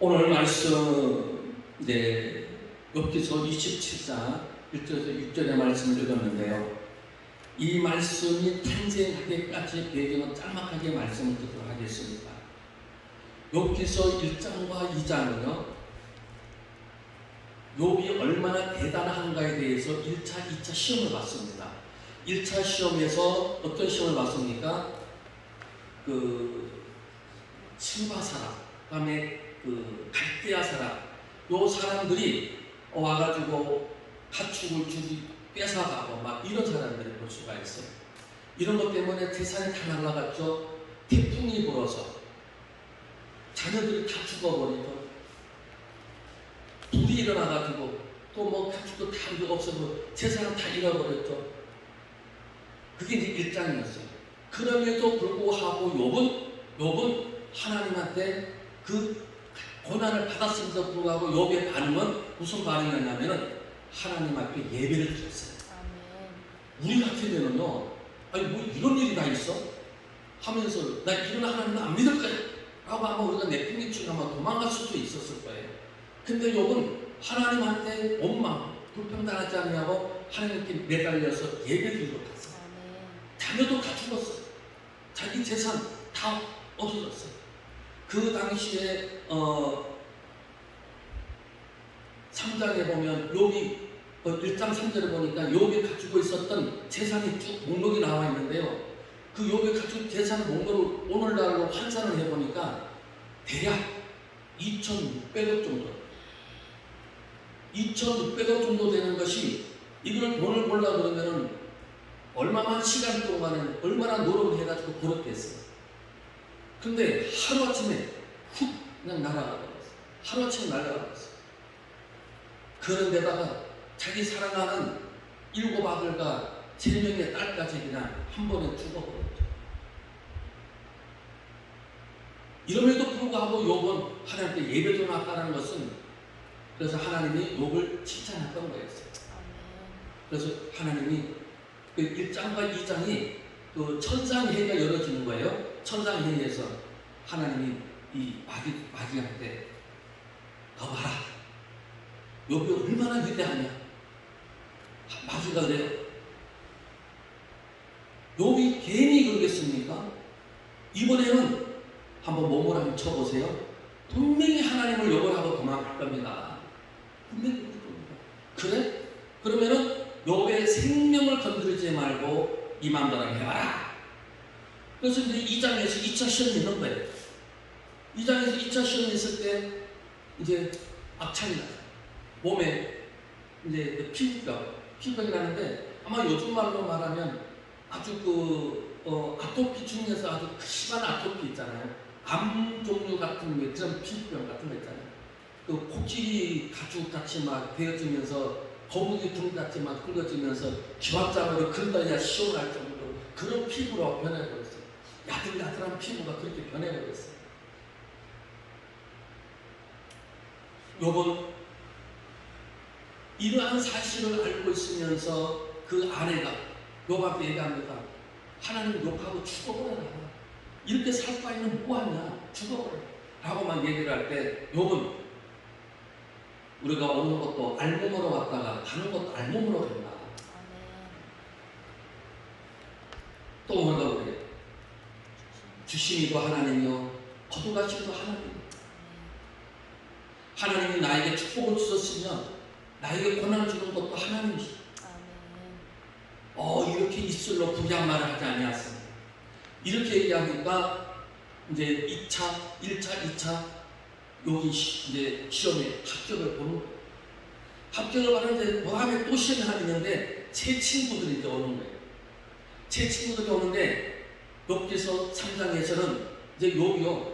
오늘 말씀 욥기서 27장 1절에서 6절의 말씀을 읽었는데요. 이 말씀이 탄생하기까지 배경은 짤막하게 말씀을 듣도록 하겠습니다. 욥기서 1장과 2장은요, 욥이 얼마나 대단한가에 대해서 1차, 2차 시험을 봤습니다. 1차 시험에서 어떤 시험을 봤습니까? 스바 사람, 그 다음에 갈대아 사람, 요 사람들이 와가지고 가축을 주기 뺏어가고 막 이런 사람들을 볼 수가 있어요. 이런 것 때문에 재산이 다 날아갔죠. 태풍이 불어서 자녀들이 다 죽어버리죠. 불이 일어나가지고 또 뭐 가축도 다 없어서 재산을 다 잃어버렸죠. 그게 이제 1장이었어요. 그럼에도 불구하고 욥은 하나님한테 그 고난을 받았음에도 불구하고 욥의 반응은 무슨 반응이었냐면은 하나님 앞에 예배를 드렸어요. 우리 같으면은요, 아니 뭐 이런 일이 다 있어? 하면서 나 이런 하나님은 안 믿을 거야 라고 아마 우리가 내팽개치고 아마 도망갈 수도 있었을 거예요. 근데 욥은 하나님한테 원망, 불평당하지 않냐고 하나님께 매달려서 예배드리러 갔어요. 자녀도 다 죽었어요. 자기 재산 다 없어졌어요. 그 당시에 3장에 보면 욥이 1장 3절에 보니까 욥이 가지고 있었던 재산이 쭉 목록이 나와 있는데요. 그 욥이 가지고 재산 목록을 오늘날로 환산을 해보니까 대략 2,600억 정도, 2,600억 정도 되는 것이, 이걸 돈을 벌려고 그러면은 얼마만 시간 동안에 얼마나 노력을 해가지고 벌었겠어요. 근데 하루아침에 훅 그냥 날아가 버렸어요. 하루아침에 날아가 버렸어요. 그런데다가 자기 사랑하는 7 아들과 3명의 딸까지 그냥 한 번에 죽어버렸죠. 이럼에도 불구하고 욥은 하나님께 예배도 나갔다는 것은, 그래서 하나님이 욥을 칭찬했던 거였어요. 그래서 하나님이 그 1장과 2장이 그 천상회의가 열어지는 거예요. 천상회의에서 하나님이 이 마귀한테 너 봐라, 욥이 얼마나 위대하냐. 마귀가 그래요. 욥이 괜히 그러겠습니까? 이번에는 한번 몸을 한번 쳐보세요. 분명히 하나님을 욥을 하고 도망갈 겁니다. 분명히 그럴 겁니다. 그래? 그러면은 욥의 생명을 건드리지 말고 이 마음대로 해봐라. 그래서 이제 2장에서 2차 시험이 있는 거예요. 2장에서 2차 시험이 있을 때 이제 악창이 나요. 몸에 이제 피부병이 나는데, 아마 요즘 말로 말하면 아주 아토피 중에서 아주 심한 아토피 있잖아요. 암 종류 같은 거, 그런 피부병 같은 거 있잖아요. 그 코끼리 가죽같이 막 되어지면서 거북이 등같이 막 긁어지면서 기압장으로 긁어야 시원할 정도로 그런 피부로 변해버렸어요. 야들야들한 피부가 그렇게 변해버렸어요. 욥은 이러한 사실을 알고 있으면서 그 아내가 욥한테 얘기합니다. 하나님 욥하고 죽어버려라. 이렇게 살 바에는 뭐하냐, 죽어버려 라고만 얘기를 할 때 욥은 우리가 오는 것도 알몸으로 왔다가 가는 것도 알몸으로 간다. 또 뭐라고 그래요? 주심이도 하나님이요 거두가시기도 하나님. 하나님이 나에게 축복을 주셨으면 나에게 고난을 주는 것도 하나님이시죠. 이렇게 입술로 부귀한 말을 하지 아니하습니다. 이렇게 얘기하니까 이제 1차, 2차 여기 이제 시험에 합격을 보는 거예요. 합격을 받는데 뭐 하면 또 시험을 하는데 새 친구들이 이제 오는 거예요. 새 친구들이 오는데 욥기서 3장에서는 이제 욥이요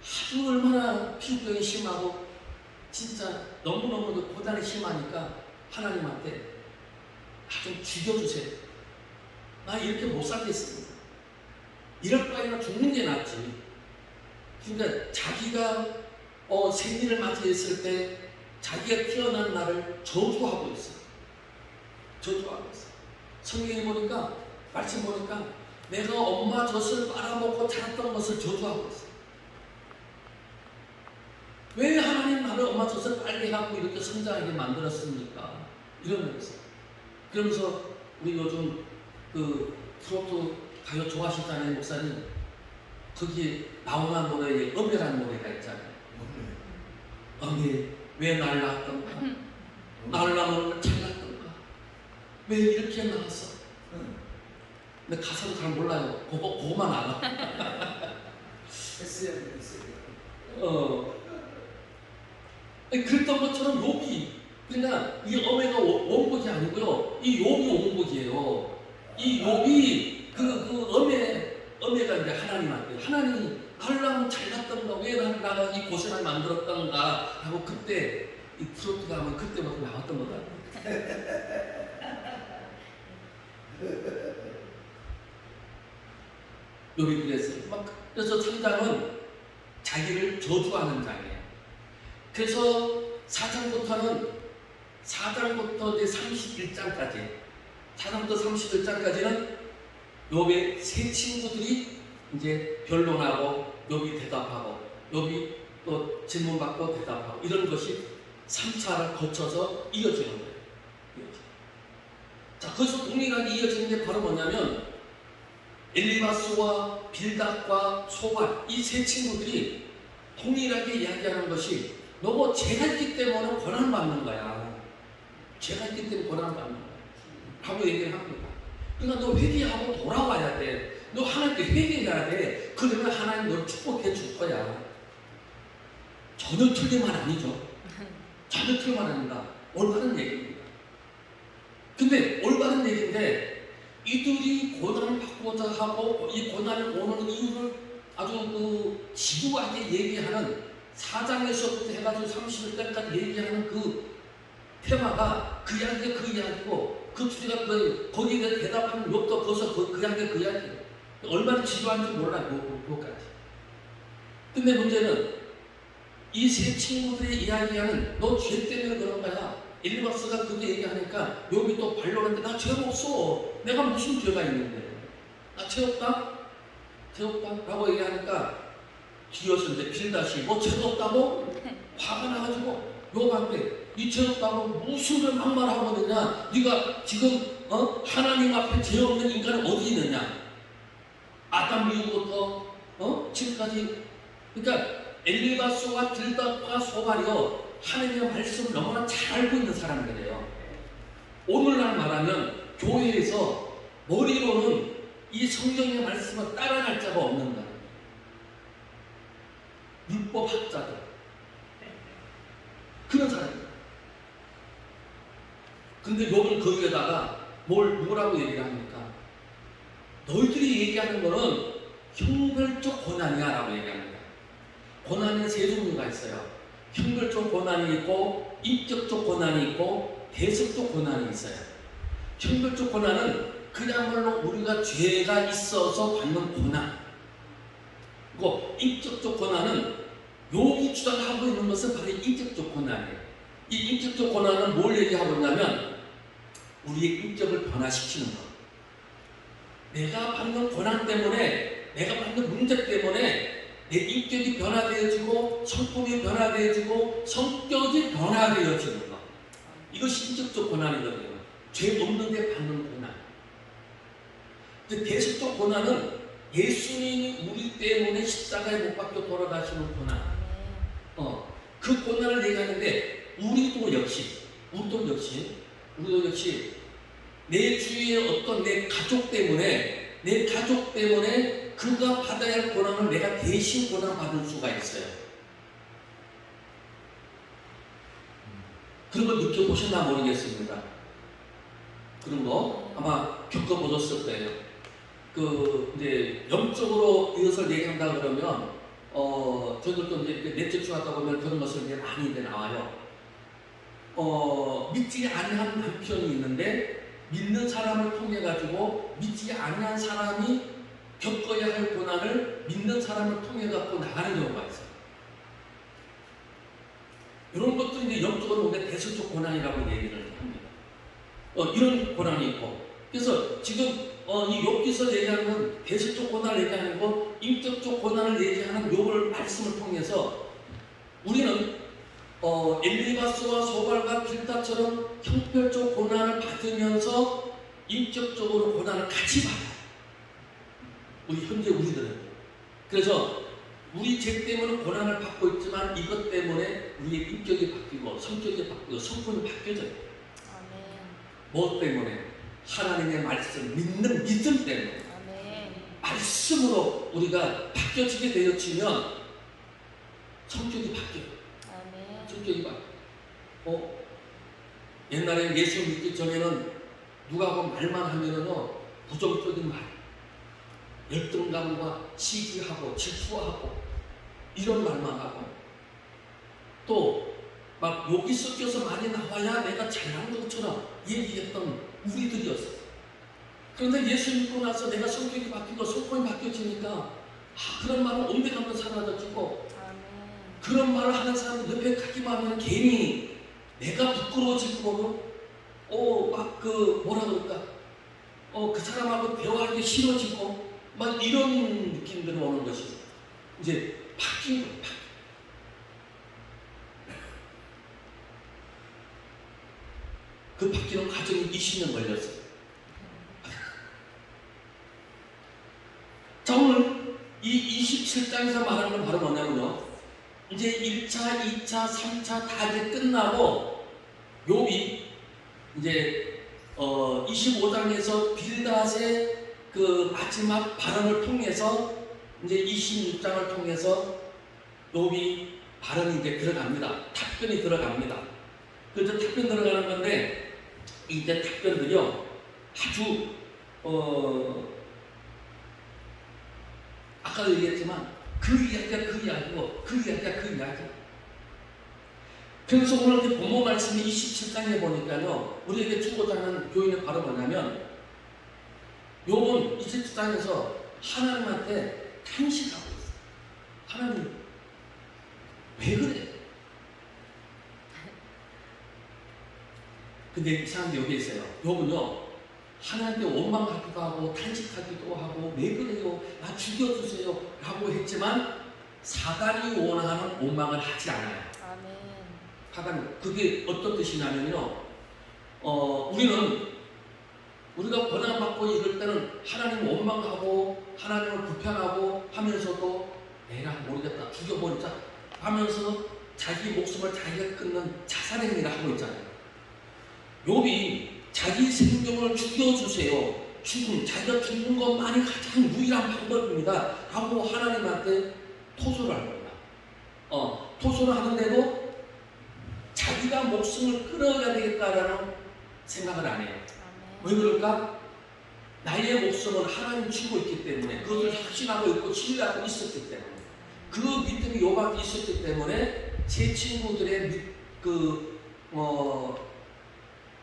아주 얼마나 피부병이 심하고 진짜 너무너무 고단이 심하니까 하나님한테 좀 죽여주세요. 나 이렇게 못 살겠습니다. 이럴 바에는 죽는 게 낫지. 그러니까 자기가 생일을 맞이했을 때 자기가 태어난 날을 저주하고 있어요. 저주하고 있어요. 성경에 보니까, 말씀 보니까 내가 엄마 젖을 빨아먹고 자랐던 것을 저주하고 있어요. 왜 나를 엄마 젖을 빨게 하고 이렇게 성장하게 만들었습니까? 이러면서. 그러면서 우리 요즘 그 트로트 가요 좋아하시잖아요, 목사님. 거기에 나오는 노래에 어메라는 노래가 있잖아요. 어메, 왜 날 낳았던가? 나를 낳으면 잘났던가? 왜 이렇게 나왔어? 근데 가사도 잘 몰라요. 그거만 알아. 그랬던 것처럼 욥이, 그러니까 이 어메가 원곡이 아니고요. 이 욥이 원곡이에요. 이 욥이 어메가 이제 하나님한테, 하나님이 나를 낳으면 잘났던가? 왜 나를 낳아 이 고생을 만들었던가? 하고 그때 이 트로트가 하면 그때부터 나왔던 거다. 욥이 그랬어요. 그래서 3장은 자기를 저주하는 장이에요. 그래서 4장부터 이제 31장까지, 4장부터 31장까지는 욥의 세 친구들이 이제 변론하고 욥이 대답하고 욥이 또 질문받고 대답하고 이런 것이 3차를 거쳐서 이어지는 거예요. 자, 거기서 동일하게 이어지는 게 바로 뭐냐면 엘리바스와 빌닷과 소발, 이 세 친구들이 동일하게 이야기하는 것이 너뭐 죄가 있기 때문에 고난을 받는 거야. 죄가 있기 때문에 고난을 받는 거야. 하고 얘기를 합니다. 그러니까 너 회개하고 돌아와야 돼. 너 하나님께 회개해야 돼. 그러면 하나님 너를 축복해 줄 거야. 전혀 틀린 말 아니죠. 전혀 틀린 말 아닙니다. 올바른 얘기입니다. 근데 올바른 얘기인데 이들이 고난을 받고자 하고 이 고난을 오는 이유를 아주 지루하게 얘기하는 4장에서부터 해가지고 31장까지 얘기하는 그 테마가 그 이야기가 그 이야기고 그 주제가 거기에 대답하는 욥도 거기서 그 이야기가 그 이야기예요. 얼마나 지루한지 몰라요. 그것까지. 근데 문제는 이 세 친구들의 이야기하는 너 죄 때문에 그런 거야. 엘리바스가 그렇게 얘기하니까 욥이 또 반론하는데 나 죄가 없어. 내가 무슨 죄가 있는데. 나 죄 없다? 죄 없다? 라고 얘기하니까 뒤어서 이제 빌닷이 뭐 죄가 없다고? 화가 나가지고 욥한테 이 죄 없다고 무슨 막말하고 있느냐? 네가 지금 하나님 앞에 죄 없는 인간은 어디 있느냐? 아담 이후부터 지금까지. 그러니까 엘리바스와 빌닷과 소발이요 하나님의 말씀을 너무나 잘 알고 있는 사람들이에요. 오늘날 말하면 교회에서 머리로는 이 성경의 말씀을 따라갈 자가 없는 거예요. 율법학자들 그런 사람이에요. 근데 욥은 거기에다가 뭐라고 얘기를 합니까? 너희들이 얘기하는 거는 형벌적 고난이야 라고 얘기합니다. 고난은 세 종류가 있어요. 형벌적 고난이 있고 인격적 고난이 있고 대속적 고난이 있어요. 형벌적 고난은 그야말로 우리가 죄가 있어서 받는 고난. 그리고 인격적 고난은 욥이 주장하고 있는 것은 바로 인격적 고난이에요. 이 인격적 고난은 뭘 얘기하고 있냐면 우리의 인격을 변화시키는 것. 내가 받는 고난 때문에, 내가 받는 문제 때문에 내 인격이 변화되어지고 성품이 변화되어지고 성격이 변화되어지는 것. 이것이 인격적 고난이거든요. 죄 없는데 받는 고난. 대속적 고난은 예수님이 우리 때문에 십자가에 못 박혀 돌아가시는 고난. 그 고난을 얘기하는데 우리도 역시 내 주위의 어떤 내 가족 때문에 그가 받아야 할 고난을 내가 대신 고난받을 수가 있어요. 그런 걸 느껴보셨나 모르겠습니다. 그런 거 아마 겪어보셨을 거예요. 이제 영적으로 이것을 얘기한다 그러면 저희들도 이제 넷째 하다 보면 그런 것을 이제 많이 이제 나와요. 믿지 아니한 남편이 있는데 믿는 사람을 통해 가지고 믿지 아니한 사람이 겪어야 할 고난을 믿는 사람을 통해 갖고 나가는 경우가 있어요. 이런 것도 이제 영적으로 보면 대수적 고난이라고 얘기를 합니다. 이런 고난이 있고, 그래서 지금 이 욥기서 얘기하는 건 대수적 고난을 얘기하는 거, 인격적 고난을 얘기하는 욥을 말씀을 통해서 우리는 엘리바스와 소발과 빌다처럼 형편적 고난을 받으면서 인격적으로 고난을 같이 받아요. 현재 우리들은. 그래서 우리 죄 때문에 고난을 받고 있지만 이것 때문에 우리의 인격이 바뀌고 성격이 바뀌고 성품이 바뀌어져요. 아멘. 무엇 때문에? 하나님의 말씀, 믿는 믿음 때문에. 아멘. 말씀으로 우리가 바뀌어지게 되어지면 성격이 바뀌어요. 아멘. 성격이 바뀌어요. 옛날에 예수 믿기 전에는 누가 말만 하면은요, 부정적인 말, 열등감과 시기하고 질투하고 이런 말만 하고 또 막 욕이 섞여서 많이 나와야 내가 잘난 것처럼 얘기했던 우리들이었어요. 그런데 예수 믿고 나서 내가 성격이 바뀌고 성품이 바뀌어지니까 그런 말은 온데간데 사라져지고 그런 말을 하는 사람 옆에 가기만 하면 괜히 내가 부끄러워지고 뭐라 그럴까 그 사람하고 대화하기 싫어지고 막 이런 느낌들이 오는 것이 이제 바뀐 거예요. 그 바뀌는 과정이 20년 걸렸어요. 자, 오늘 이 27장에서 말하는 건 바로 뭐냐면요, 이제 1차, 2차, 3차 다 이제 끝나고 욥이 이제 25장에서 빌닷의 그 마지막 발언을 통해서 이제 26장을 통해서 욥이 발언이 이제 들어갑니다. 답변이 들어갑니다. 그래서 답변 들어가는 건데 이때 답변들이요 아주 아까도 얘기했지만 그 이야기가 그 이야기고 그 이야기가 그 이야기. 그래서 오늘 이제 본문 말씀이 27장에 보니까요 우리에게 주고자 하는 교훈이 바로 뭐냐면 욥은 27장에서 하나님한테 탄식하고 있어요. 하나님 왜 그래? 근데 이상한 게 여기 있어요. 욥은요 하나님께 원망하기도 하고 탄식하기도 하고 왜 그래요? 나 죽여주세요 라고 했지만 사단이 원하는 원망을 하지 않아요. 아멘. 사단, 그게 어떤 뜻이냐면요 우리가 고난받고 이럴 때는 하나님 원망하고 하나님을 불편하고 하면서도 에라 모르겠다 죽여버리자 하면서 자기 목숨을 자기가 끊는 자살행위를 하고 있잖아요. 욥이 자기 생명을 죽여주세요. 자기가 죽는 것만이 가장 유일한 방법입니다. 하고 하나님한테 토소를 할 겁니다. 토소를 하는데도 자기가 목숨을 끊어야 되겠다라는 생각을 안 해요. 왜 그럴까? 나의 목숨은 하나님 주고 있기 때문에 그것을 확신하고 있고 신뢰하고 있었기 때문에 그 믿음이 욥한테 있었기 때문에 제 친구들의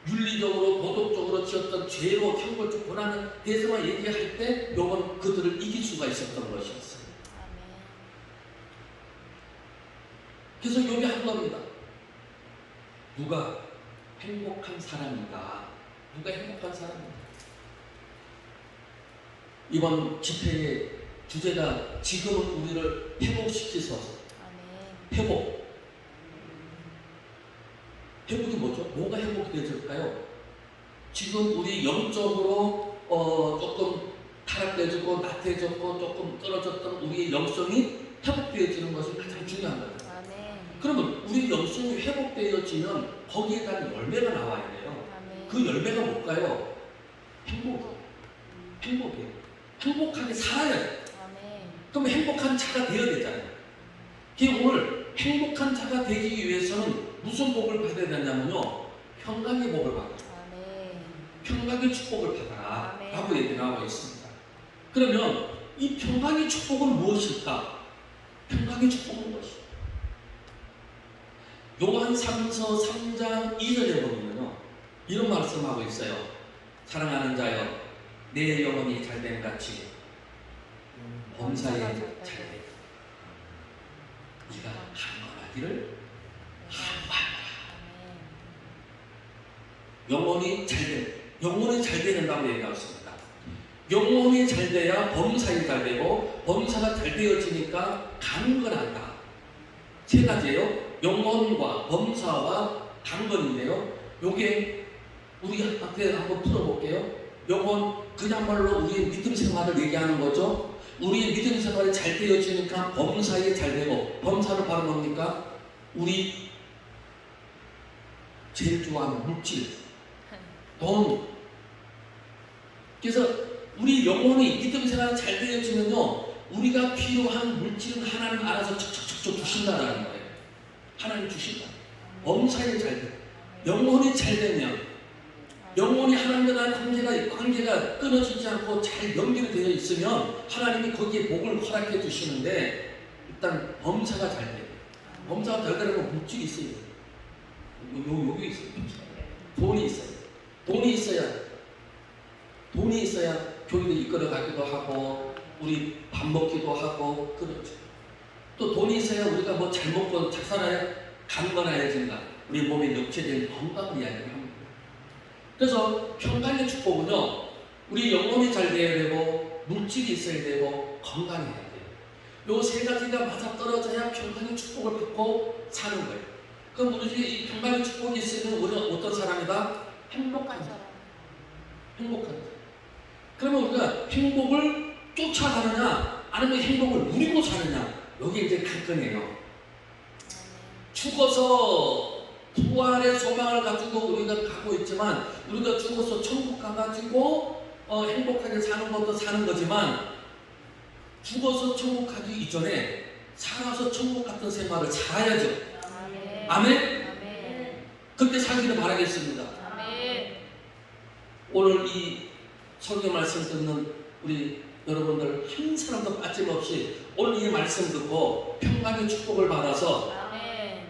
윤리적으로 도덕적으로 지었던 죄로 형벌적 고난에 대해서만 얘기할 때 욥은 그들을 이길 수가 있었던 것이었어요. 그래서 욥이 한 겁니다. 누가 행복한 사람인가? 누가 행복한 사람인가? 이번 집회의 주제가 지금은 우리를 회복시키소서. 회복이 뭐죠? 뭐가 회복이 되어질까요? 지금 우리 영적으로 조금 타락되어지고 나태해졌고 조금 떨어졌던 우리의 영성이 회복되어지는 것이 가장 중요한 거예요. 그러면 우리 영성이 회복되어지면 거기에 대한 열매가 나와야 돼요. 그 열매가 뭘까요? 행복이에요. 행복하게 살아야 돼요. 그럼 행복한 자가 되어야 되잖아요. 오늘 행복한 자가 되기 위해서는 무슨 복을 받아야 되냐면요 평강의 복을 받아요. 평강의 축복을 받아라 라고 얘기를 하고 있습니다. 그러면 이 평강의 축복은 무엇일까? 평강의 축복은 무엇일까? 요한삼서 3장 2절에 보면요 이런 말씀하고 있어요. 사랑하는 자여 내 영혼이 잘된 같이 범사에 잘되라. 네가 한번하기를 한번하라. 영혼이 잘 되는다고 얘기하고 있습니다. 영혼이 잘 돼야 범사에 잘 되고 범사가 잘 되어지니까 강건하다. 세 가지예요. 영혼과 범사와 강건인데요. 요게 우리 앞에 한번 풀어볼게요. 영혼, 그야말로 우리의 믿음 생활을 얘기하는 거죠. 우리의 믿음 생활이 잘 되어지니까 범사에 잘 되고, 범사는 바로 뭡니까? 우리 제일 좋아하는 물질, 돈. 그래서 우리 영혼이 믿음 생활이 잘 되어지면요, 우리가 필요한 물질은 하나님 알아서 척척척척 주신다는 거예요. 하나님 주신다. 범사에 잘 돼. 영혼이 잘 되면, 영혼이 하나님과 관계가 끊어지지 않고 잘 연결이 되어 있으면 하나님이 거기에 복을 허락해 주시는데, 일단 범사가 잘 돼요. 범사가 잘 되려면 물질이 있어야 돼요. 여기 있어요. 돈이 있어요. 돈이 있어야 교회를 이끌어 가기도 하고, 우리 밥 먹기도 하고, 그렇죠. 또 돈이 있어야 우리가 뭐 잘 먹고 잘 살아야 강건해진다. 우리 몸에 육체적인 건강을 이야기합니다. 그래서 평강의 축복은요, 우리 영혼이 잘 되어야 되고, 물질이 있어야 되고, 건강해야 돼요. 요 세 가지가 맞아 떨어져야 평강의 축복을 받고 사는 거예요. 그럼 우리 이 평강의 축복이 있으면 우리는 어떤 사람이다? 행복한 사람. 행복한 사람. 그러면 우리가 행복을 쫓아가느냐, 아니면 행복을 누리고 사느냐, 여기 이제 관건이에요. 죽어서 부활의 소망을 가지고 우리가 가고 있지만, 우리가 죽어서 천국 가가지고 행복하게 사는 것도 사는 거지만, 죽어서 천국 가기 이전에 살아서 천국 같은 생활을 살아야죠. 아멘. 아멘? 아멘. 그렇게 살기를 바라겠습니다. 아멘. 오늘 이 설교 말씀 듣는 우리 여러분들 한 사람도 빠짐없이 오늘 이 말씀 듣고 평강의 축복을 받아서 아멘.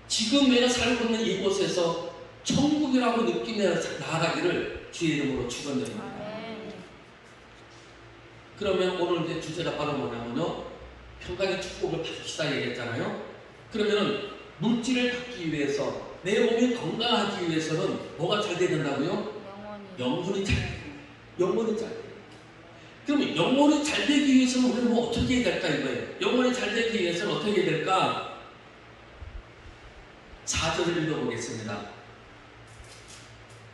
지금 내가 살고 있는 이곳에서 천국이라고 느끼며 나아가기를 주의 이름으로 축원드립니다. 아멘. 그러면 오늘 이제 주제가 바로 뭐냐면요, 평강의 축복을 받읍시다 얘기했잖아요. 그러면은 물질을 받기 위해서, 내 몸이 건강하기 위해서는 뭐가 잘 돼야 된다고요? 영혼이 잘 돼요. 영혼이 잘 돼요. 그럼 영혼이 잘 되기 위해서는 우리는 뭐 어떻게 해야 될까 이거예요. 영혼이 잘 되기 위해서는 어떻게 해야 될까? 4절을 읽어보겠습니다.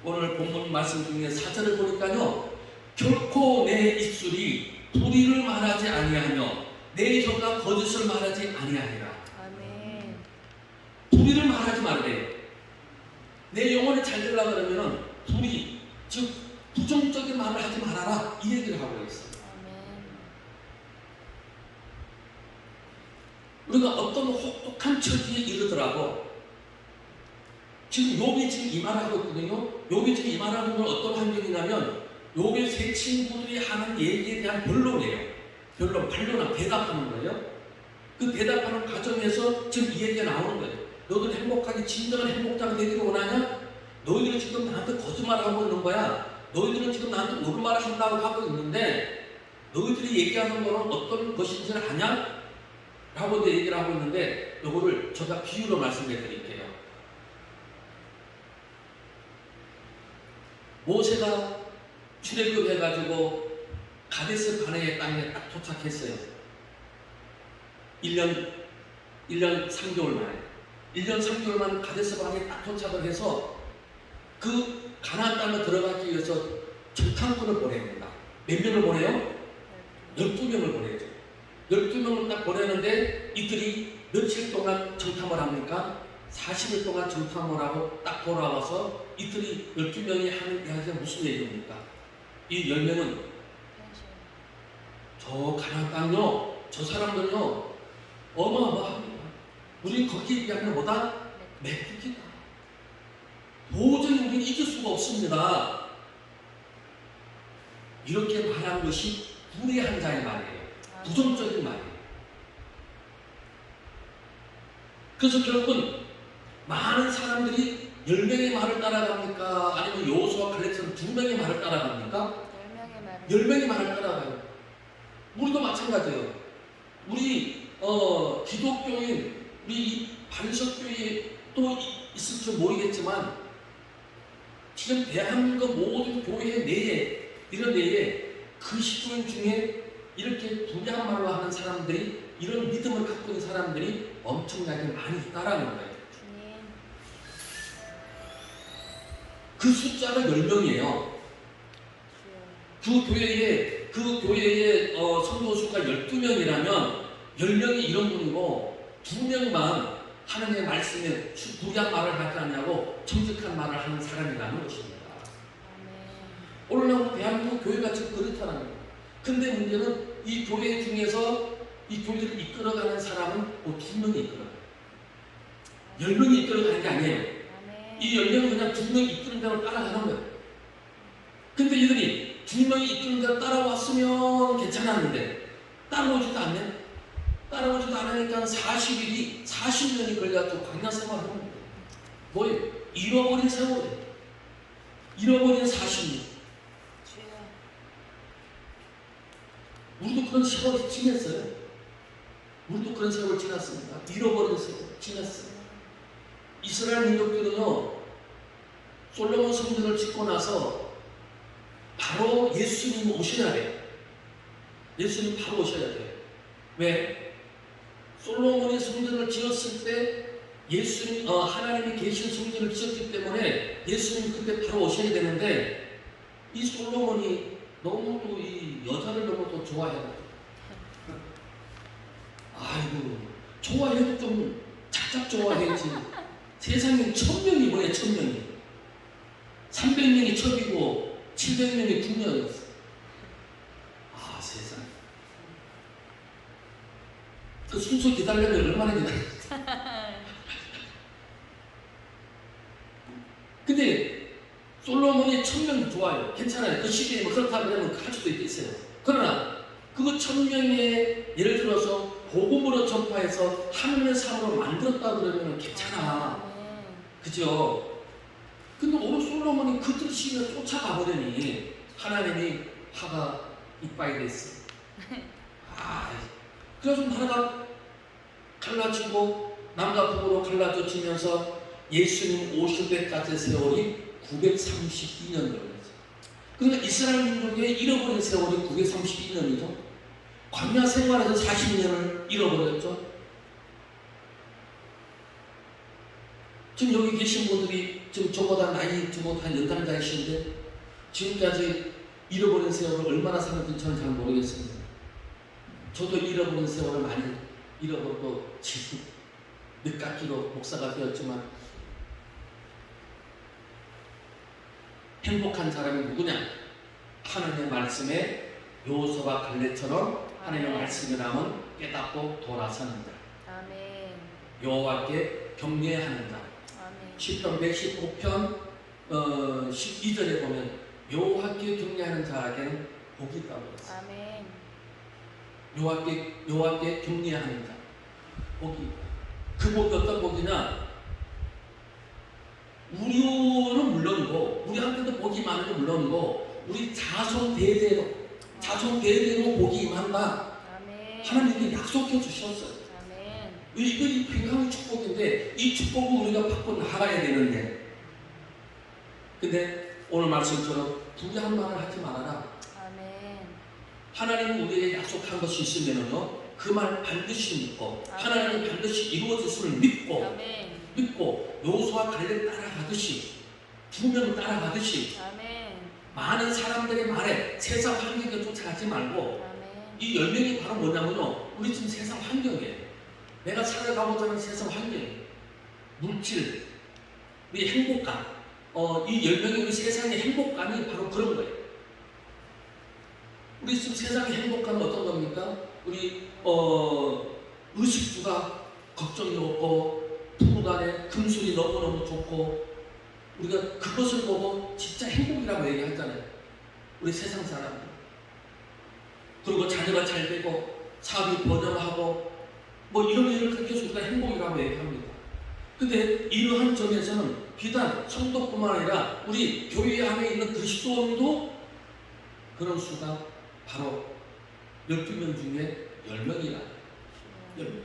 오늘 본문 말씀 중에 4절을 보니까요, 결코 내 입술이 불의를 말하지 아니하며 내 혀가 거짓을 말하지 아니하리라. 아멘. 불의를 말하지 말래요. 내 영혼이 잘 되려고 그러면은 불의, 즉 부정적인 말을 하지 말아라, 이 얘기를 하고 있어요. 아멘. 우리가 어떤 혹독한 처지에 이르더라도, 지금 욥이 지금 이 말을 하고 있거든요. 욥이 지금 이 말을 하는 건 어떤 환경이냐면, 욥의 세 친구들이 하는 얘기에 대한 변론이에요. 변론, 반론하고 대답하는 거예요. 그 대답하는 과정에서 지금 이 얘기가 나오는 거예요. 너희들 행복하게 진정한 행복자가 되기를 원하냐? 너희들은 지금 나한테 거짓말을 하고 있는 거야. 너희들은 지금 나한테 옳은 말을 한다고 하고 있는데, 너희들이 얘기하는 거는 어떤 것인지를 아냐? 라고 이제 얘기를 하고 있는데, 요거를 제가 비유로 말씀해 드릴게요. 모세가 출애굽해가지고 가데스 바네의 땅에 딱 도착했어요. 1년 3개월 만에. 1년 3개월 만에 가데스 바네에 딱 도착을 해서 그 가나안 땅에 들어가기 위해서 정탐꾼을 보내야 된다. 몇 명을 보내요? 12명을 보내죠. 12명을 딱 보내는데 이들이 며칠 동안 정탐을 합니까? 40일 동안 정탐을 하고 딱 돌아와서 이들이 12명이 하는 이야기가 무슨 얘기입니까? 이 10명은 저 가나안 땅요, 저 사람들요 어마어마합니다. 우리 거기에 비하면 뭐다? 메뚜기다. 도저히 우리는 이길 수가 없습니다. 이렇게 말한 것이 불의한 자의 말이에요. 부정적인 말이에요. 그래서 결국은 많은 사람들이 10명의 말을 따라갑니까? 아니면 여호수아 칼렙처럼 2명의 말을 따라갑니까? 10명의 말을 따라가요. 우리도 마찬가지예요. 우리 기독교인, 우리 반석교회 또 있을지 모르겠지만, 지금 대한민국 모든 교회 내에, 이런 데에 그 시도인 중에 이렇게 불리한 말로 하는 사람들이, 이런 믿음을 갖고 있는 사람들이 엄청나게 많이 있다라는 거예요. 주님. 그 숫자가 10명이에요. 주여. 그 교회의 성도 수가 12명이라면 10명이 이런 분이고 2명만 하나님의 말씀에 불리한 말을 하지 않냐고 정직한 말을 하는 사람이라는 것입니다. 아멘. 오늘날 대한민국 교회가 지금 그렇다는 거예요. 근데 문제는 이 교회 중에서 이 교회를 이끌어가는 사람은 2명이 이끌어가요. 10명이 이끌어가는 게 아니에요. 아멘. 이 10명은 그냥 2명이 이끄는 대로 따라가는 거예요. 근데 이들이 2명이 이끄는 대로 따라왔으면 괜찮았는데 따라오지도 않네. 따라오지도 않으니까 40년이 걸려서 광야 생활을 하는 거예요. 뭐예요? 잃어버린 세월이에요. 잃어버린 40년. 주여. 우리도 그런 세월이 지났어요. 우리도 그런 세월을 지났습니다. 잃어버린 세월 지났어요. 이스라엘 민족들은요, 솔로몬 성전을 짓고 나서 바로 예수님 오셔야 돼요. 예수님 바로 오셔야 돼요. 왜? 솔로몬이 성전을 지었을 때 예수님, 하나님이 계신 성전을 지었기 때문에 예수님 그때 바로 오셔야 되는데, 이 솔로몬이 너무도 이 여자를 너무도 좋아해가지고, 아이고, 좋아해도 좀 작작 좋아해야지. 세상에 1000명이 뭐예요? 1000명이 300명이 첩이고 700명이 궁녀였어. 아, 세상에. 그 순서 기다리려면 얼마나 기다렸어. 근데 솔로몬이 1000명 좋아요. 괜찮아요. 그 시기에 뭐 그렇다 그러면 할 수도 있겠어요. 그러나 그거 1000명의 예를 들어서 복음으로 전파해서 하늘의 삶으로 만들었다 그러면 괜찮아. 아멘. 그죠? 근데 오늘 솔로몬이 그 뜻을 쫓아가 보더니 하나님이 화가 이빠이 됐어. 아, 그래서 나라가 갈라지고 남과 북으로 갈라져지면서 예수님 오실 때까지 세월이 932년 걸렸어요. 그러니까 이스라엘 민족의 잃어버린 세월이 932년이죠. 광야 생활에서 40년을 잃어버렸죠. 지금 여기 계신 분들이 지금 저보다 나이 저보다 연장자이신데 지금까지 잃어버린 세월을 얼마나 살았는지 저는 잘 모르겠습니다. 저도 잃어버린 세월을 많이 잃어버리고 지금 늦깎이로 목사가 되었지만, 행복한 사람이 누구냐? 하나님의 말씀에 요소와 갈렙처럼 하나님의 말씀을 하면 깨닫고 돌아서는 자, 아멘. 여호와께 경외하는 자. 아멘. 시편 115편 12절에 보면 여호와께 경외하는 자에게는 복이 있다고 했어요. 아멘. 여호와께 경외하는 자, 복이 있다. 그 복이 어떤 복이냐? 우리는 물론이고 우리한테도 복이 많은 건 물론이고 우리 자손 대대로 복이 임한다. 아멘. 하나님이 약속해 주셨어요. 아멘. 이거 굉장히 축복인데 이 축복을 우리가 받고 나가야 되는데, 근데 오늘 말씀처럼 불리한 말을 하지 말아라. 아멘. 하나님은 우리에게 약속한 것이 있으면은요, 그 말 반드시 믿고 하나님은 반드시 이루어졌음을 믿고 요수와 갈렙 따라가듯이, 2명 따라가듯이 아멘. 많은 사람들의 말에 세상 환경에 쫓아가지 말고, 아멘. 이 10명이 바로 뭐냐면요, 우리 지금 세상 환경이에요. 내가 살아가고자 하는 세상 환경이에요. 물질, 우리 행복감, 이 10명이 우리 세상의 행복감이 바로 그런 거예요. 우리 지금 세상의 행복감은 어떤 겁니까? 우리 의식주가 걱정이 없고 부부간에 금술이 너무너무 좋고, 우리가 그것을 보고 진짜 행복이라고 얘기하잖아요. 우리 세상 사람들. 그리고 자녀가 잘 되고 사업이 번영하고 뭐 이런 일을 그렇게 해서 우리가 행복이라고 얘기합니다. 근데 이러한 점에서는 비단 성도뿐만 아니라 우리 교회 안에 있는 그리스도인도 그런 수가 바로 12명 중에 10명이라. 10명.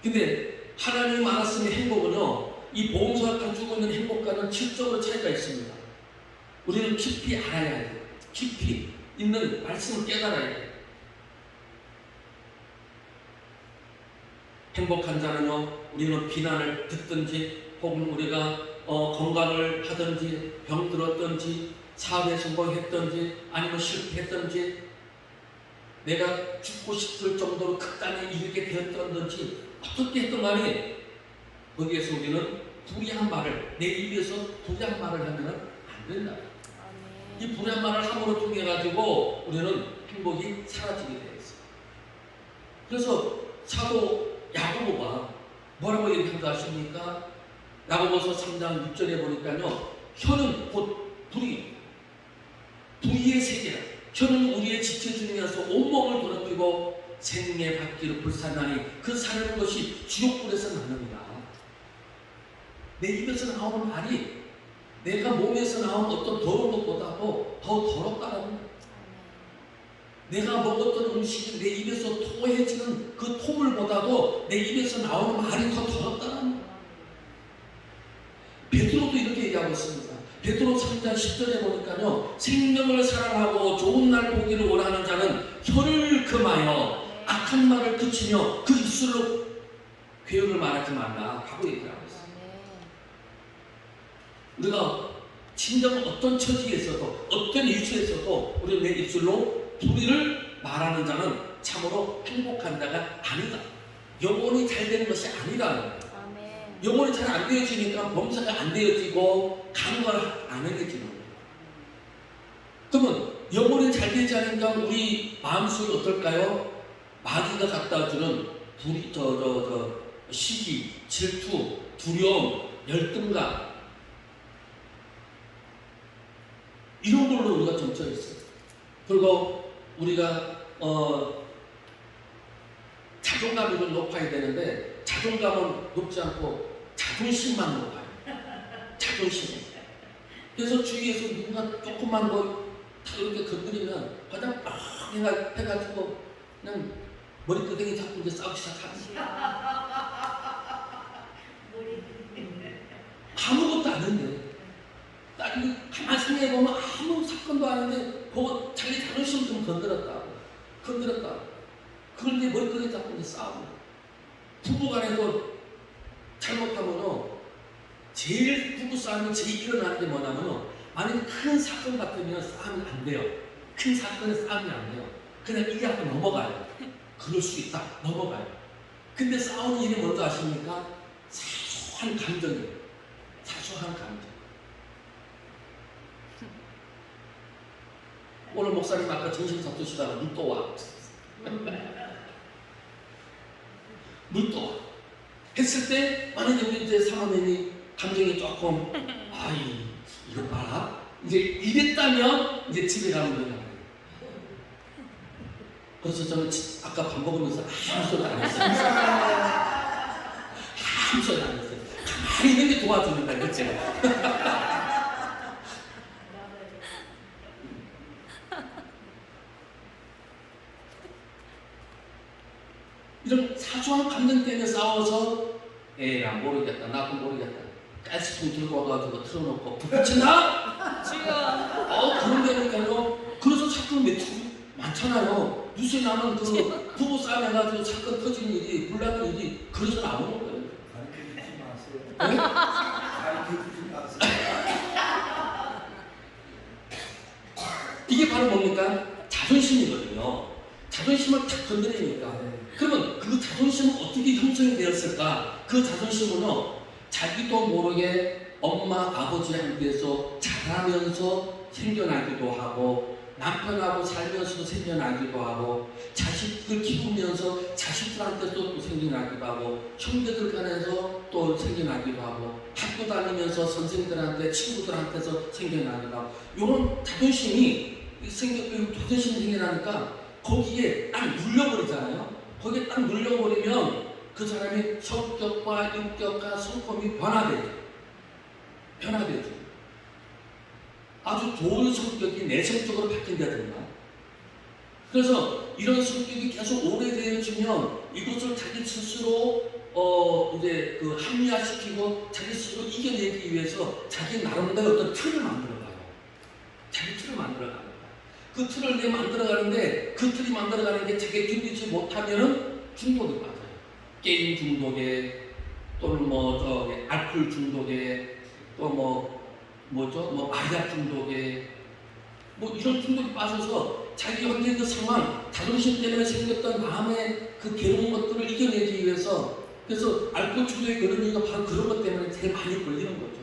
근데 하나님이 말씀의 행복은요, 이 보험사가 가지고 있는 행복과는 질적으로 차이가 있습니다. 우리는 깊이 알아야 돼요. 깊이 있는 말씀을 깨달아야 돼요. 행복한 자는요, 우리는 비난을 듣든지 혹은 우리가 건강을 하든지 병들었든지 사업에 성공했든지 아니면 실패했든지 내가 죽고 싶을 정도로 극단에 이르게 되었든지 어떻게 했던 간에 거기에서 우리는 불의한 말을 내 입에서 불의한 말을 하면 안 된다. 이 불의한 말을 함으로 통해 가지고 우리는 행복이 사라지게 되어 있어요. 그래서 사도 야고보가 뭐라고 얘기한다 하십니까? 야고보서 3장 6절에 보니까요, 혀는 곧 불의의 세계라. 혀는 우리의 지체 중에서 온몸을 더럽히고 생명의 받기를 불사나니 그 사는 것이 지옥불에서 나느니라. 내 입에서 나오는 말이 내가 몸에서 나온 어떤 더러운 것보다도 더 더럽다는 거예요. 내가 먹었던 음식이 내 입에서 토해지는 그 토물보다도 내 입에서 나오는 말이 더 더럽다는 거예요. 베드로도 이렇게 얘기하고 있습니다. 베드로 3장 10절에 보니까요, 생명을 사랑하고 좋은 날 보기를 원하는 자는 혀를 금하여 악한 말을 그치며 그 입술로 괴언을 말하지 말라 하고 얘기하고 있어요. 우리가 진정 어떤 처지에서도 어떤 이슈에서도 우리 내 입술로 불의를 말하는 자는 참으로 행복한 자가 아니다. 영혼이 잘 되는 것이 아니라는 거예요. 영혼이 잘 안 되어지니까 범사가 안 되어지고 간과를 안 하게 되는 거예요. 그러면 영혼이 잘 되지 않으니까 우리 마음속이 어떨까요? 마귀가 갖다 주는 시기, 질투, 두려움, 열등감 이런 걸로 우리가 점쳐 있어요. 그리고 우리가 자존감이 좀 높아야 되는데 자존감은 높지 않고 자존심만 높아요. 자존심. 그래서 주위에서 누군가 조금만 이렇게 건드리면 그냥 막 해가지고 그냥 머리끄댕이 잡고 이제 싸우기 시작합니다. 아무것도 아닌데 가만히 생각해보면 아무 사건도 아닌데 그거 자기 자존심 좀 건드렸다고. 그걸 이제 머리끄댕이 잡고 이제 싸우고. 부부간에도 잘못하면요, 제일 부부싸움이 제일 일어나는 게 뭐냐면요, 만약 큰 사건 같으면 싸움이 안 돼요. 큰 사건에 싸움이 안 돼요. 그냥 이게 하고 넘어가요. 그럴 수 있다. 넘어가요. 근데 싸우는 일이 뭔지 아십니까? 사소한 감정이에요. 사소한 감정. 오늘 목사님 아까 정신 잡수시다가 눈도 와. 물도 했을 때 만약에 우리 이제 사모님이 감정이 조금 이거 봐라 이제 이랬다면 이제 집에 가면 되는 거예요. 그래서 저는 아까 밥 먹으면서 아무 소리 안 했어요. 아무 소리 안 했어요. 가만히 있는 게 도와주는 거예요. 제가. 이런 사소한 감정 때문에 싸워서 에라 모르겠다 나도 모르겠다 가스통 들고 와가지고 틀어놓고 불 붙인다? 그런 데니까요. 그래서 사건 매출이 많잖아요. 뉴스에 나면 그 부부 싸움 해가지고 사건 터진 일이 불나는 일이 그래서 나오는 거예요. 네? 이게 바로 뭡니까? 자존심이거든요. 자존심을 탁 건드리니까. 그러면 그 자존심은 어떻게 형성이 되었을까? 그 자존심은요, 자기도 모르게 엄마, 아버지한테서 자라면서 생겨나기도 하고, 남편하고 살면서도 생겨나기도 하고, 자식들 키우면서 자식들한테서 또 생겨나기도 하고, 형제들 간에서 또 생겨나기도 하고, 학교 다니면서 선생님들한테, 친구들한테서 생겨나기도 하고, 이런 자존심이 생겨나니까 거기에 딱 눌려버리잖아요. 거기에 딱 눌려버리면 그 사람의 성격과 인격과 성품이 변화되죠. 아주 좋은 성격이 내성적으로 바뀐다든가. 그래서 이런 성격이 계속 오래되어지면 이것을 자기 스스로 이제 그 합리화시키고 자기 스스로 이겨내기 위해서 자기 나름대로 어떤 틀을 만들어가요. 자기 틀을 만들어가요. 그 틀을 내 만들어가는데 그 틀이 만들어가는 게 자기가 견디지 못하면은 중독이 빠져요. 게임 중독에 또는 알코올 중독에 또 마약 중독에 이런 중독이 빠져서 자기 현재 그 상황, 자존심 때문에 생겼던 마음의 그 괴로운 것들을 이겨내기 위해서 그래서 알코올 중독에 걸리는 이유가 바로 그런 것 때문에 제일 많이 걸리는 거죠.